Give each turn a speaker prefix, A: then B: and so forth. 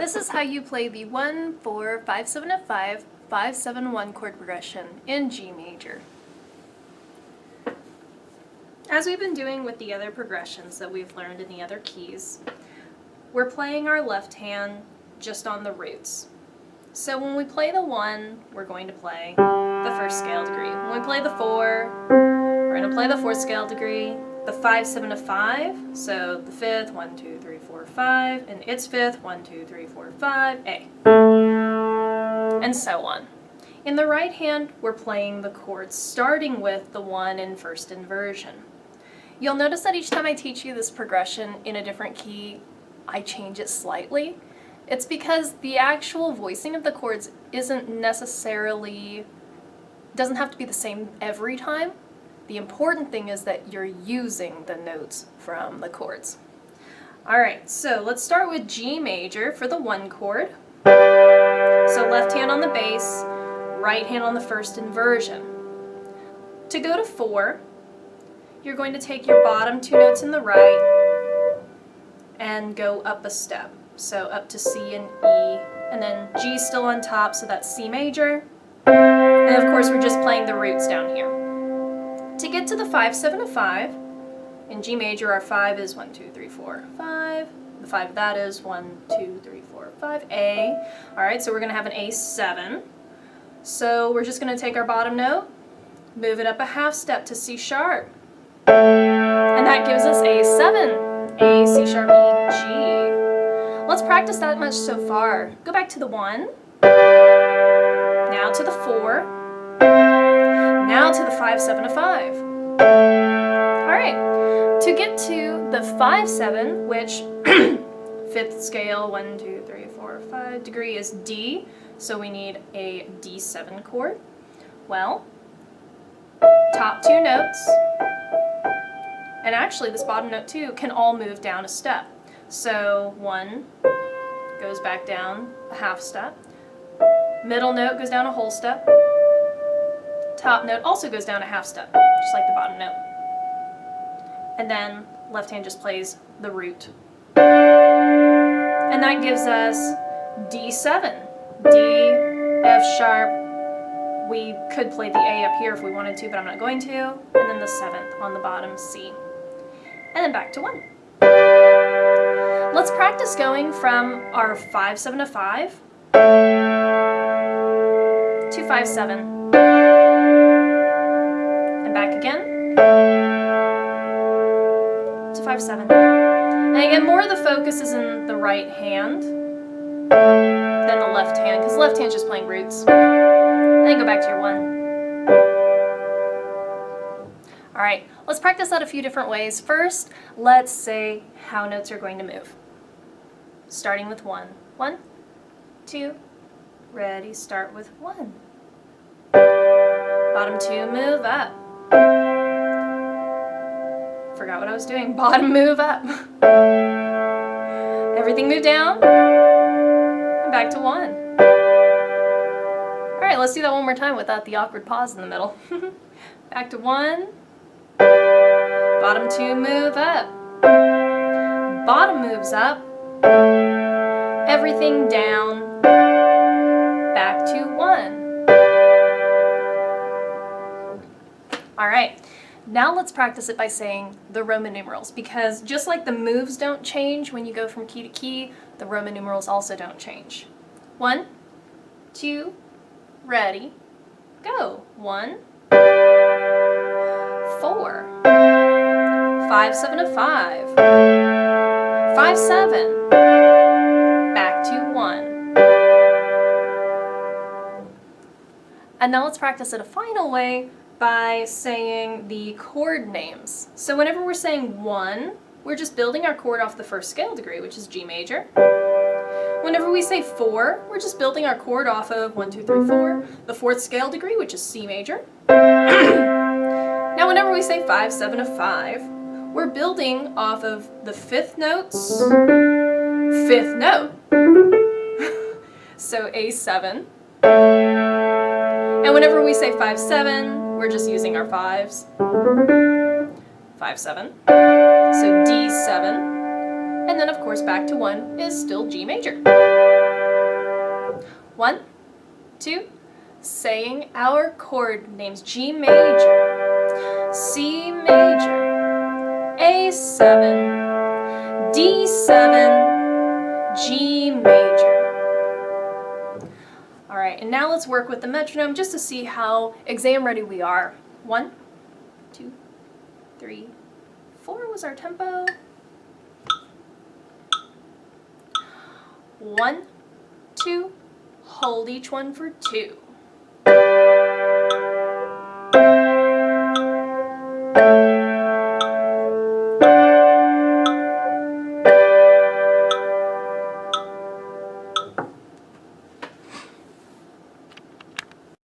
A: This is how you play the 1, 4, 5, 7, F5, 5, 7, 1 chord progression in G major. As we've been doing with the other progressions that we've learned in the other keys, we're playing our left hand just on the roots. So when we play the 1, we're going to play the first scale degree. When we play the 4, we're going to play the fourth scale degree. The 5, 7, a 5, so the 5th, 1, 2, 3, 4, 5, and its 5th, 1, 2, 3, 4, 5, A. And so on. In the right hand, we're playing the chords starting with the 1 in first inversion. You'll notice that each time I teach you this progression in a different key, I change it slightly. It's because the actual voicing of the chords doesn't have to be the same every time. The important thing is that you're using the notes from the chords. Alright, so let's start with G major for the 1 chord. So left hand on the bass, right hand on the first inversion. To go to 4, you're going to take your bottom 2 notes in the right and go up a step. So up to C and E, and then G still on top, so that's C major. And of course we're just playing the roots down here. To get to the 5, 7, a 5, in G major our 5 is 1, 2, 3, 4, 5. The 5 of that is 1, 2, 3, 4, 5, A. Alright, so we're going to have an A7. So we're just going to take our bottom note, move it up a half step to C sharp. And that gives us A7. A, C sharp, E, G. Let's practice that much so far. Go back to the 1. Now to the 4. Now to the 5, 7, a 5. Alright, to get to the 5, 7, which 5th scale, 1, 2, 3, 4, 5 degree is D, so we need a D7 chord. Well, top 2 notes, and actually this bottom note too, can all move down a step. So 1 goes back down a half step, middle note goes down a whole step, top note also goes down a half step, just like the bottom note. And then left hand just plays the root. And that gives us D7, D, F sharp. We could play the A up here if we wanted to, but I'm not going to. And then the 7th on the bottom, C. And then back to 1. Let's practice going from our 5, 7, a 5 to 5, 7. And back again to 5, 7. And again, more of the focus is in the right hand than the left hand, because the left hand's just playing roots. And then go back to your 1. Alright, let's practice that a few different ways. First, let's say how notes are going to move. Starting with 1. 1, 2, ready, start with 1. Bottom 2, move up. Forgot what I was doing. Bottom, move up. Everything move down. And back to 1. Alright, let's do that one more time without the awkward pause in the middle. Back to 1. Bottom 2, move up. Bottom moves up. Everything down. Back to 1. Alright, now let's practice it by saying the Roman numerals, because just like the moves don't change when you go from key to key, the Roman numerals also don't change. 1, 2, ready, go. 1, 4, 5, 7, a 5, 5, 7, back to 1. And now let's practice it a final way by saying the chord names. So whenever we're saying 1, we're just building our chord off the first scale degree, which is G major. Whenever we say 4, we're just building our chord off of 1, 2, 3, 4, the 4th scale degree, which is C major. Now whenever we say 5, 7, a 5, we're building off of the 5th notes, 5th note. So A7. And whenever we say 5, 7, we're just using our 5s. 5, 7. So D7. And then of course back to 1 is still G major. 1, 2, saying our chord names: G major, C major, A7, D7, G major. Alright, and now let's work with the metronome just to see how exam ready we are. 1, 2, 3, 4 was our tempo. 1, 2, hold each one for 2.